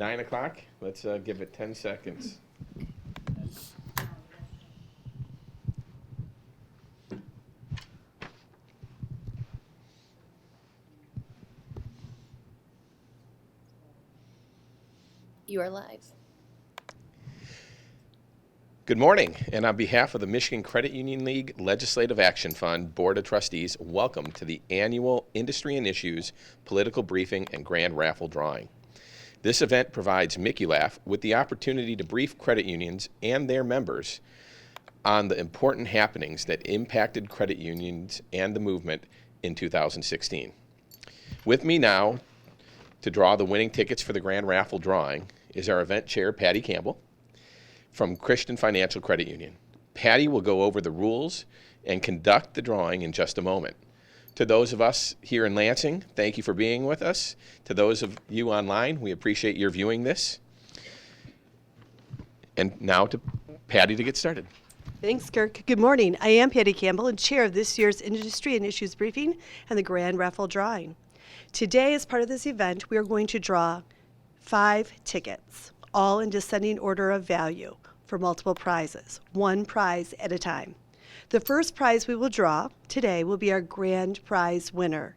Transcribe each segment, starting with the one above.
9 o'clock. Let's give it 10 seconds. You are live. Good morning, and on behalf of the Michigan Credit Union League Legislative Action Fund Board of Trustees, welcome to the annual Industry and Issues Political Briefing and Grand Raffle Drawing. This event provides Mickey Laugh with the opportunity to brief credit unions and their members on the important happenings that impacted credit unions and the movement in 2016. With me now to draw the winning tickets for the Grand Raffle Drawing is our event chair, Patty Campbell, from Christian Financial Credit Union. Patty will go over the rules and conduct the drawing in just a moment. To those of us here in Lansing, thank you for being with us. To those of you online, we appreciate your viewing this. And now to Patty to get started. Thanks, Kirk. Good morning. I am Patty Campbell and chair of this year's Industry and Issues Briefing and the Grand Raffle Drawing. Today, as part of this event, we are going to draw 5 tickets, all in descending order of value for multiple prizes, one prize at a time. The first prize we will draw today will be our grand prize winner.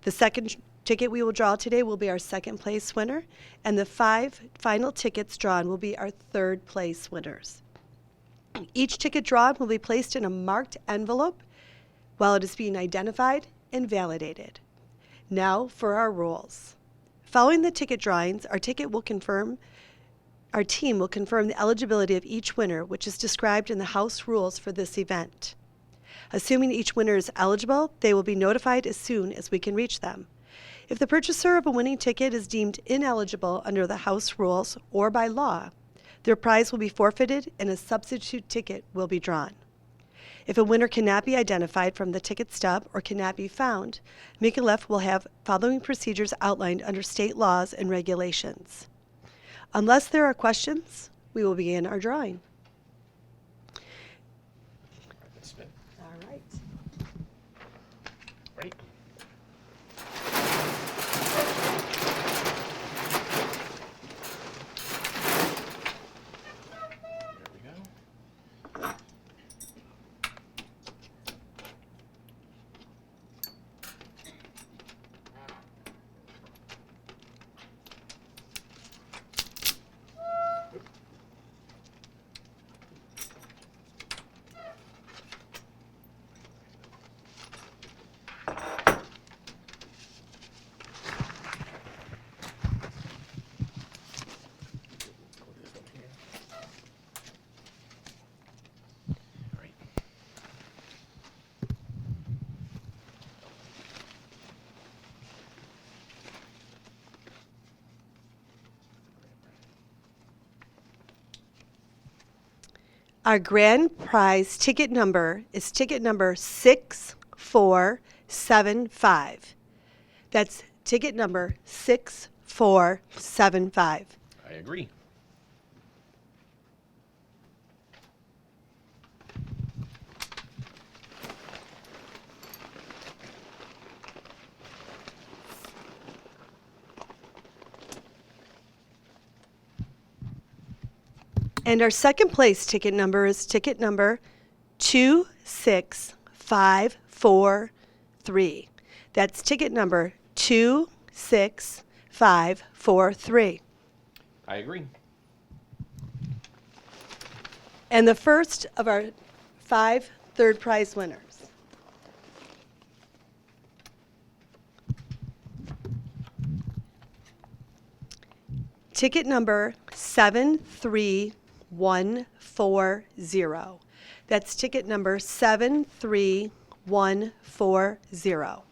The second ticket we will draw today will be our second place winner, and the 5 final tickets drawn will be our third place winners. Each ticket drawn will be placed in a marked envelope while it is being identified and validated. Now for our rules. Following the ticket drawings, our team will confirm the eligibility of each winner, which is described in the House rules for this event. Assuming each winner is eligible, they will be notified as soon as we can reach them. If the purchaser of a winning ticket is deemed ineligible under the House rules or by law, their prize will be forfeited and a substitute ticket will be drawn. If a winner cannot be identified from the ticket stub or cannot be found, Mickey-Leff will have following procedures outlined under state laws and regulations. Unless there are questions, we will begin our drawing. All right. Ready? There we go. All right. Our grand prize ticket number is ticket number 6475. That's ticket number 6475. I agree. And our second place ticket number is ticket number 26543. That's ticket number 26543. I agree. And the first of our 5 third prize winners. Ticket number 73140. That's ticket number 73140.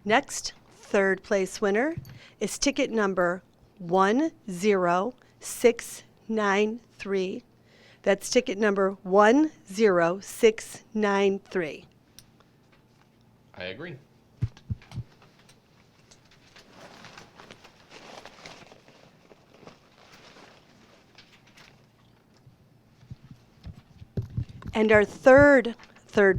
Next, third place winner is ticket number 10693. That's ticket number 10693. I agree. And our third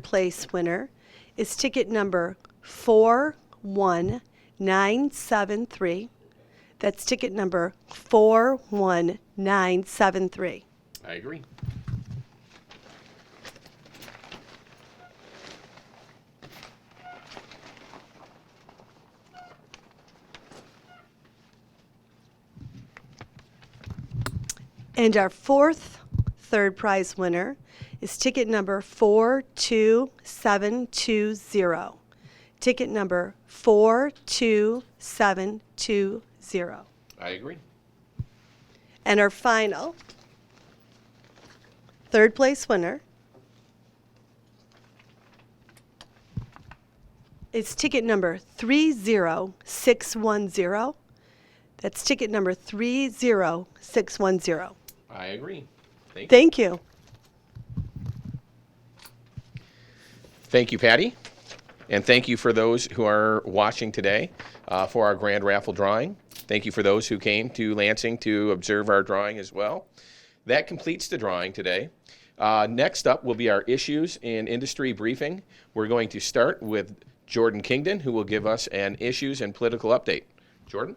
place winner is ticket number 41973. That's ticket number 41973. I agree. And our third prize winner is ticket number 42720. Ticket number 42720. I agree. And our final third place winner is ticket number 30610. That's ticket number 30610. I agree. Thank you. Thank you. Thank you, Patty. And thank you for those who are watching today for our grand raffle drawing. Thank you for those who came to Lansing to observe our drawing as well. That completes the drawing today. Next up will be our issues and industry briefing. We're going to start with Jordan Kingdon, who will give us an issues and political update. Jordan?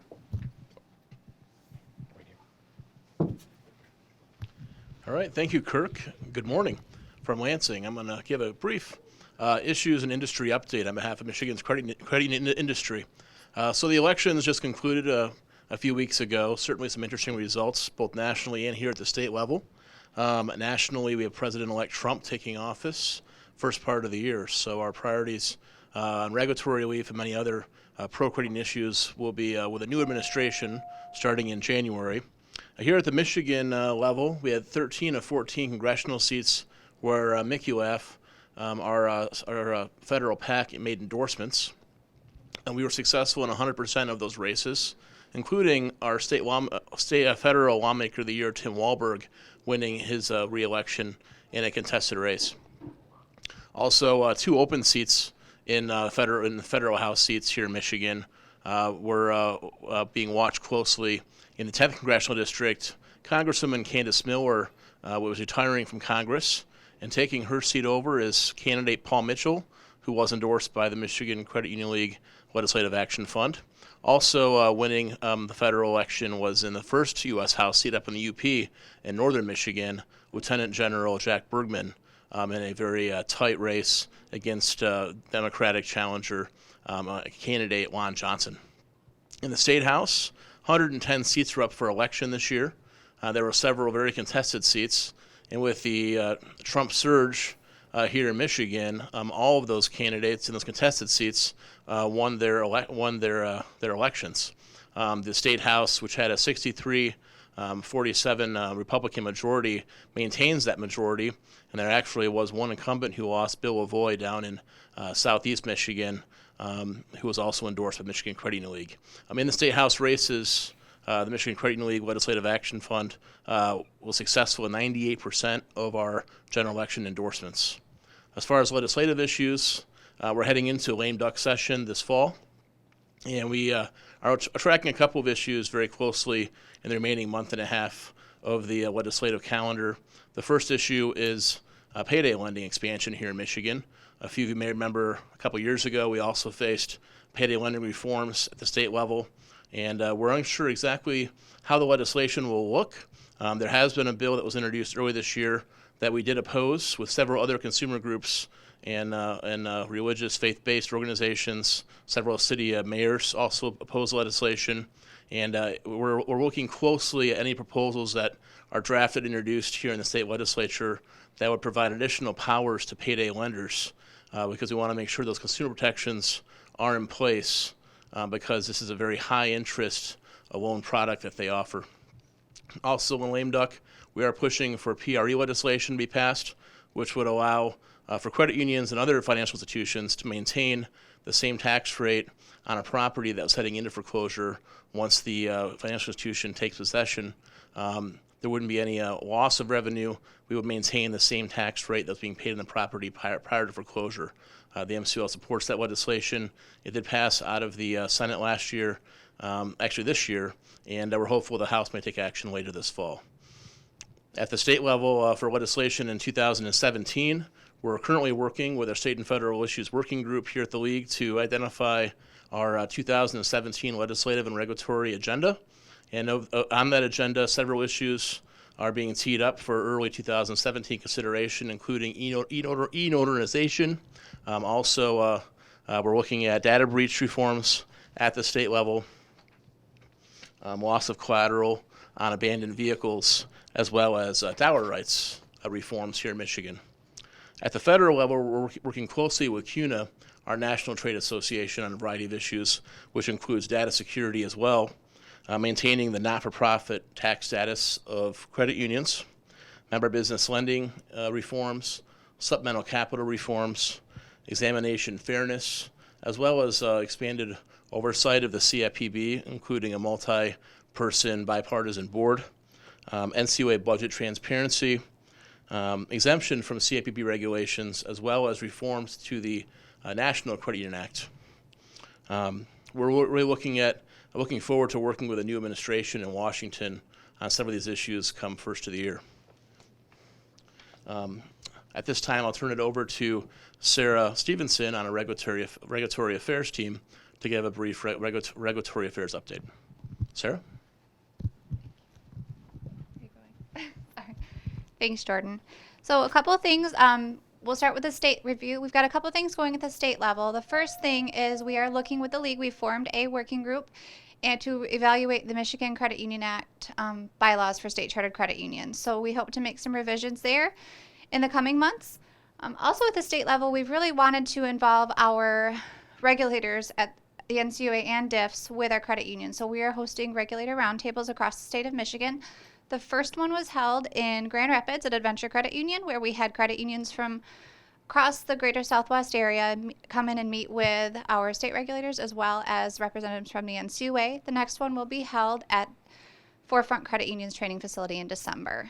All right, thank you, Kirk. Good morning from Lansing. I'm going to give a brief issues and industry update on behalf of Michigan's credit industry. So the elections just concluded a few weeks ago. Certainly some interesting results, both nationally and here at the state level. Nationally, we have President-elect Trump taking office first part of the year. So our priorities on regulatory relief and many other pro-credit issues will be with a new administration starting in January. Here at the Michigan level, we had 13 of 14 congressional seats where MICULAF, our federal PAC, made endorsements. And we were successful in 100% of those races, including our federal lawmaker of the year, Tim Walberg, winning his re-election in a contested race. Also, 2 open seats in the federal House seats here in Michigan were being watched closely. In the 10th Congressional District, Congresswoman Candace Miller was retiring from Congress, and taking her seat over is candidate Paul Mitchell, who was endorsed by the Michigan Credit Union League Legislative Action Fund. Also winning the federal election was in the first U.S. House seat up in the UP in northern Michigan, Lieutenant General Jack Bergman, in a very tight race against Democratic challenger candidate Lon Johnson. In the State House, 110 seats were up for election this year. There were several very contested seats, and with the Trump surge here in Michigan, all of those candidates in those contested seats won their elections. The State House, which had a 63-47 Republican majority, maintains that majority, and there actually was one incumbent who lost, Bill Lavoie, down in southeast Michigan, who was also endorsed by Michigan Credit Union League. In the State House races, the Michigan Credit Union League Legislative Action Fund was successful in 98% of our general election endorsements. As far as legislative issues, we're heading into a lame duck session this fall, and we are tracking a couple of issues very closely in the remaining month and a half of the legislative calendar. The first issue is payday lending expansion here in Michigan. A few of you may remember a couple years ago we also faced payday lending reforms at the state level, and we're unsure exactly how the legislation will look. There has been a bill that was introduced early this year that we did oppose with several other consumer groups and religious faith-based organizations. Several city mayors also opposed the legislation, and we're looking closely at any proposals that are drafted and introduced here in the state legislature that would provide additional powers to payday lenders, because we want to make sure those consumer protections are in place, because this is a very high interest loan product that they offer. Also in lame duck, we are pushing for PRE legislation to be passed, which would allow for credit unions and other financial institutions to maintain the same tax rate on a property that was heading into foreclosure once the financial institution takes possession. There wouldn't be any loss of revenue. We would maintain the same tax rate that's being paid on the property prior to foreclosure. The MCL supports that legislation. It did pass out of the Senate last year, actually this year, and we're hopeful the House may take action later this fall. At the state level for legislation in 2017, we're currently working with our state and federal issues working group here at the League to identify our 2017 legislative and regulatory agenda. And on that agenda, several issues are being teed up for early 2017 consideration, including e-notarization. Also, we're looking at data breach reforms at the state level, loss of collateral on abandoned vehicles, as well as dower rights reforms here in Michigan. At the federal level, we're working closely with CUNA, our National Trade Association, on a variety of issues, which includes data security as well, maintaining the not-for-profit tax status of credit unions, member business lending reforms, supplemental capital reforms, examination fairness, as well as expanded oversight of the CFPB, including a multi-person bipartisan board, NCUA budget transparency, exemption from CFPB regulations, as well as reforms to the National Credit Union Act. We're really looking forward to working with a new administration in Washington on some of these issues come first of the year. At this time, I'll turn it over to Sarah Stevenson on a regulatory affairs team to give a brief regulatory affairs update. Sarah? Sorry. Thanks, Jordan. So a couple of things. We'll start with the state review. We've got a couple of things going at the state level. The first thing is we are looking with the League. We formed a working group and to evaluate the Michigan Credit Union Act bylaws for state chartered credit unions. So we hope to make some revisions there in the coming months. Also at the state level, we've really wanted to involve our regulators at the NCUA and DIFs with our credit unions. So we are hosting regulator roundtables across the state of Michigan. The first one was held in Grand Rapids at Adventure Credit Union, where we had credit unions from across the greater Southwest area come in and meet with our state regulators as well as representatives from the NCUA. The next one will be held at Forefront Credit Union's training facility in December.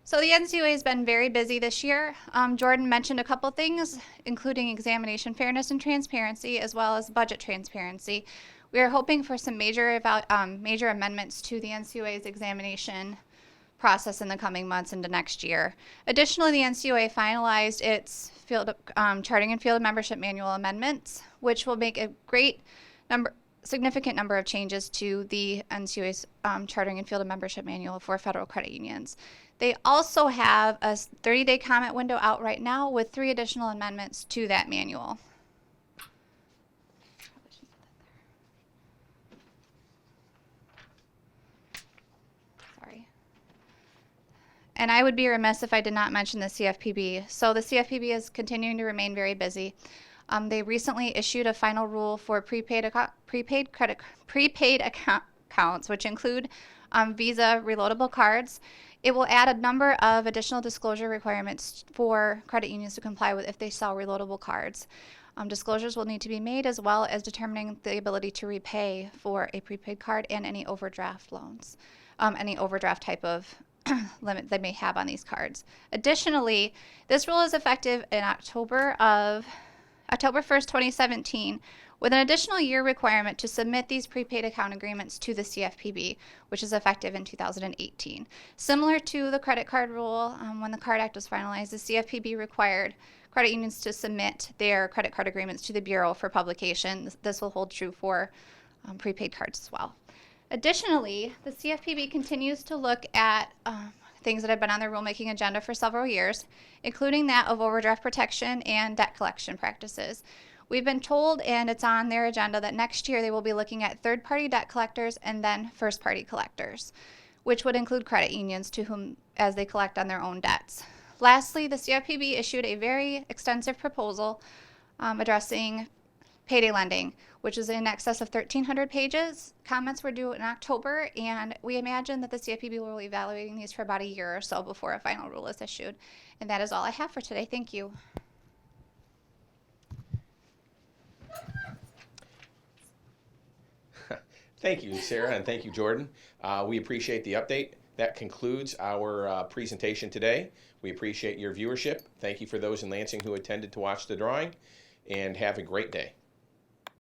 So the NCUA has been very busy this year. Jordan mentioned a couple things, including examination fairness and transparency, as well as budget transparency. We are hoping for some major amendments to the NCUA's examination process in the coming months into next year. Additionally, the NCUA finalized its charting and field membership manual amendments, which will make a significant number of changes to the NCUA's charting and field membership manual for federal credit unions. They also have a 30-day comment window out right now with 3 additional amendments to that manual. And I would be remiss if I did not mention the CFPB. So the CFPB is continuing to remain very busy. They recently issued a final rule for prepaid accounts, which include Visa reloadable cards. It will add a number of additional disclosure requirements for credit unions to comply with if they sell reloadable cards. Disclosures will need to be made as well as determining the ability to repay for a prepaid card and any overdraft loans, any overdraft type of limit they may have on these cards. Additionally, this rule is effective in October 1st, 2017, with an additional year requirement to submit these prepaid account agreements to the CFPB, which is effective in 2018. Similar to the credit card rule, when the Card Act was finalized, the CFPB required credit unions to submit their credit card agreements to the Bureau for publication. This will hold true for prepaid cards as well. Additionally, the CFPB continues to look at things that have been on their rulemaking agenda for several years, including that of overdraft protection and debt collection practices. We've been told, and it's on their agenda, that next year they will be looking at third-party debt collectors and then first-party collectors, which would include credit unions to whom as they collect on their own debts. Lastly, the CFPB issued a very extensive proposal addressing payday lending, which is in excess of 1,300 pages. Comments were due in October, and we imagine that the CFPB will be evaluating these for about a year or so before a final rule is issued. And that is all I have for today. Thank you. Thank you, Sarah, and thank you, Jordan. We appreciate the update. That concludes our presentation today. We appreciate your viewership. Thank you for those in Lansing who attended to watch the drawing, and have a great day.